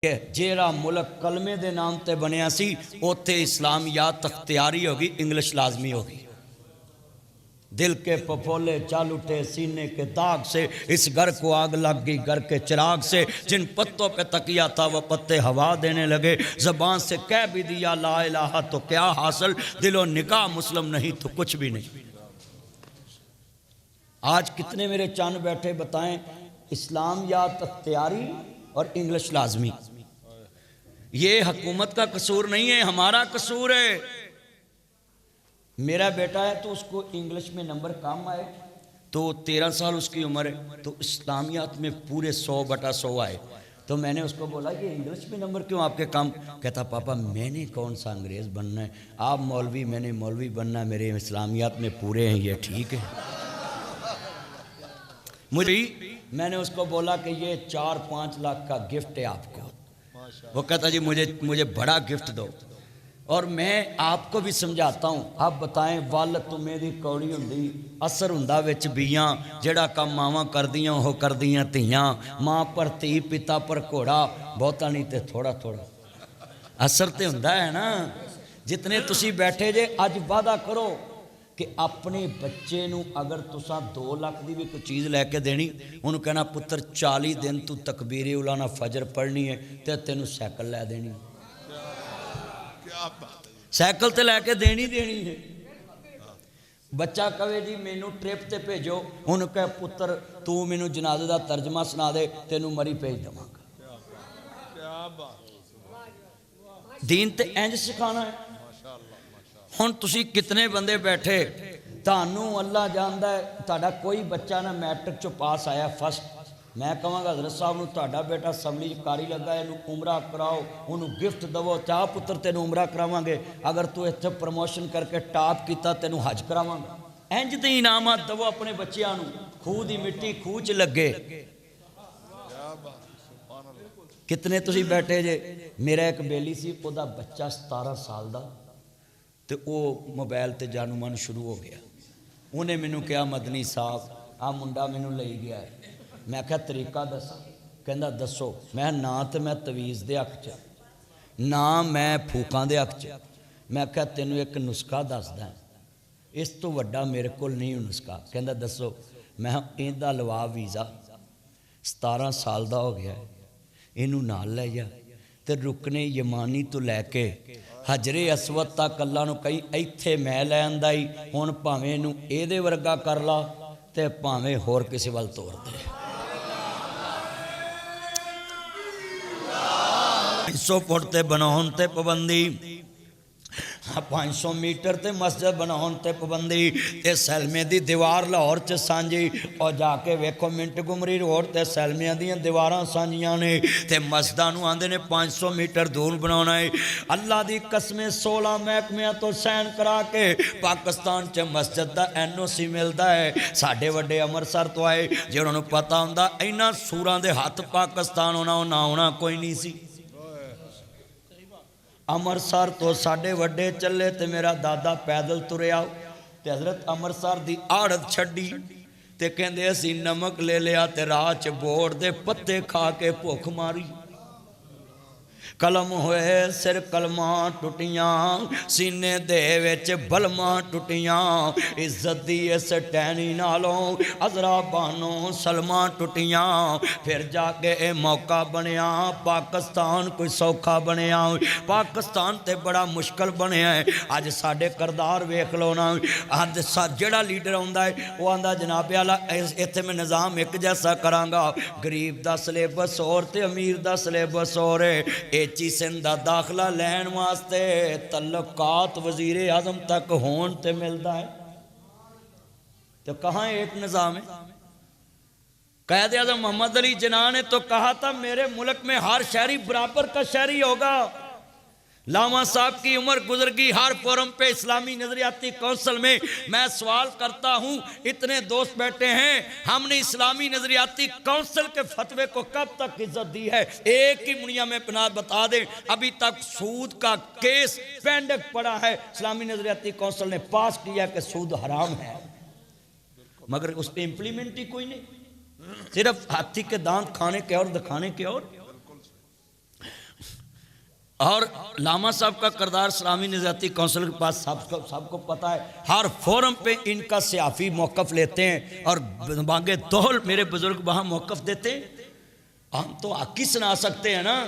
کہ جیڑا ملک کلمے دے نام تے بنیا سی اوتھے اسلامیات اختیاری ہوگی، انگلش لازمی ہوگی۔ دل کے پپولے چال اٹھے سینے کے داغ سے، اس گھر کو آگ لگ گئی گھر کے چراغ سے، جن پتوں پہ تکیا تھا وہ پتے ہوا دینے لگے، زبان سے کہہ بھی دیا لا الہ تو کیا حاصل، دل و نگاہ مسلم نہیں تو کچھ بھی نہیں۔ آج کتنے میرے چاند بیٹھے بتائیں اسلامیات اختیاری اور انگلش لازمی۔ یہ حکومت کا قصور نہیں ہے، ہمارا قصور ہے۔ میرا بیٹا ہے تو اس کو انگلش میں نمبر کم آئے تو 13 سال اس کی عمر ہے تو اسلامیات میں پورے 100/100 آئے، تو میں نے اس کو بولا یہ انگلش میں نمبر کیوں آپ کے کم؟ کہتا پاپا میں نے کون سا انگریز بننا ہے، آپ مولوی میں نے مولوی بننا ہے، میرے اسلامیات میں پورے ہیں، یہ ٹھیک ہے۔ میں نے اس کو بولا کہ یہ 4-5 لاکھ کا گفٹ ہے آپ کو۔ وہ کہتا جی مجھے بڑا گفٹ دو، اور میں آپ کو بھی سمجھاتا ہوں۔ آپ بتائیں وال تمہیں دی کوڑی ہوندی اثر ہوندا وچ بیاں، جڑا کام ماواں کردیاں وہ کردیاں تیاں، ماں پر تھی پتا پر گھوڑا، بہتا نہیں تے تھوڑا تھوڑا اثر تے ہوندا ہے نا۔ جتنے تسی بیٹھے جے اج وعدہ کرو کہ اپنے بچے نو اگر تساں 2 لاکھ دی بھی کوئی چیز لے کے دینی، انہوں کہنا پتر 40 دن تو تکبیر اولانا فجر پڑھنی ہے تے تینوں سائیکل لے دینی، سائیکل تے لے کے دینی ہے۔ بچہ کہے جی مینوں ٹرپ تے بھیجو، انہوں کہے پتر تو مینوں جنازے دا ترجمہ سنا دے تینوں مری بھیج دواں گا۔ دین تے انج سکھانا ہے۔ ہن تسی کتنے بندے بیٹھے، تانوں اللہ جاندا ہے تہاڈا کوئی بچہ نہ میٹرک چوں پاس آیا فرسٹ، میں کہاں گا حضرت صاحب نو تہاڈا بیٹا اسمبلی کاری لگا ہے، انہوں عمرہ کراؤ، انہوں گفٹ دو، چاہ پتر تینوں عمرہ کراواں گے، اگر تو اتنے پروموشن کر کے ٹاپ کیتا تینوں حج کراواں گا۔ انج دی انعامات دو اپنے بچیاں نو، خوہ دی مٹی خوہ چ لگے۔ کتنے تسی بیٹھے جے، میرا ایک بیلی سی او دا بچہ 17 سال دا، تو وہ موبائل تے جانو من شروع ہو گیا، انہیں مینوں کہا مدنی صاحب آ منڈا مینوں لئی گیا ہے، میں کہا طریقہ دسا، کہندا دسو، میں نہ تو میں تویز دے حق چ نہ میں پھوکاں دے حق چ، میں کہا تینوں ایک نسخہ دس دیں، اس تو وڈا میرے کو نہیں نسخہ، کہندا دسو، میں ایندا لوا ویزا 17 سال دا ہو گیا ہے، اینوں نال لے جا تے رکنے یمانی تو لے کے حجر اسود تک اللہ نو کئی ایتھے میں لے آندائی، ہون پاویں نو اے دے ورگا کر لا تے پاویں ہور کسی وال توڑ دے۔ 500 فٹ تے بناؤن تے پابندی، 500 میٹر تے مسجد بناؤن تے پابندی، تے سیلمے دی دیوار لاہور چ سانجی، اور جا کے ویکھو منٹ گمری روڈ تے سیلمیاں دیاں دیواراں سانجیاں نے، تے مسجداں نو آندے نے 500 میٹر دور بناونا ہے۔ اللہ دی قسمیں 16 محکمیاں تو سین کرا کے پاکستان چ مسجد دا NOC ملدا ہے۔ ساڈے وڈے امرسر تو آئے جنہاں نو پتہ ہوندا اینا سوراں دے ہاتھ پاکستان ہونا نہ ہونا کوئی نہیں سی۔ امرسر تو ساڑھے وڈے چلے تے میرا دادا پیدل تریا، تے حضرت امرسر دی آڑت چھڑی تے کہندے اسی نمک لے لیا تے راچ بوڑ دے پتے کھا کے بھوک ماری۔ کلم ہوئے سر کلماں ٹوٹیاں، سینے دے وچ بلماں ٹوٹیاں، عزت دی اس ٹینی نالوں عذرا بانوں سلماں ٹوٹیاں، پھر جا کے اے موقع بنیا پاکستان کوئی سوکھا بنیا، پاکستان تے بڑا مشکل بنیا ہے۔ آج ساڑھے کردار ویکھ لو نا، آج جڑا لیڈر ہوندا ہے وہ آندہ جناب اعلیٰ ایتھے میں نظام ایک جیسا کرانگا، غریب دا سلیبس اور تے امیر دا سلیبس اور ہے۔ سندھ دا داخلہ لین واسطے تعلقات وزیر اعظم تک ہون تے ملدا ہے، تو کہاں ایک نظام ہے؟ قائد اعظم محمد علی جناح نے تو کہا تھا میرے ملک میں ہر شہری برابر کا شہری ہوگا۔ لاما صاحب کی عمر گزر گئی، ہر فورم پہ اسلامی نظریاتی کونسل میں میں سوال کرتا ہوں، اتنے دوست بیٹھے ہیں، ہم نے اسلامی نظریاتی کونسل کے فتوے کو کب تک عزت دی ہے؟ ایک ہی منیا میں پناہ بتا دیں، ابھی تک سود کا کیس پینڈک پڑا ہے، اسلامی نظریاتی کونسل نے پاس کیا کہ سود حرام ہے، مگر اس پہ امپلیمنٹ ہی کوئی نہیں، صرف ہاتھی کے دانت کھانے کے اور دکھانے کے اور۔ اور لاما صاحب کا کردار اسلامی نظاتی کونسل کے پاس سب کو پتہ ہے، ہر فورم پہ ان کا صحافی موقف لیتے ہیں اور بانگے دول میرے بزرگ وہاں موقف دیتے ہیں. ہم تو حق ہی سنا سکتے ہیں نا.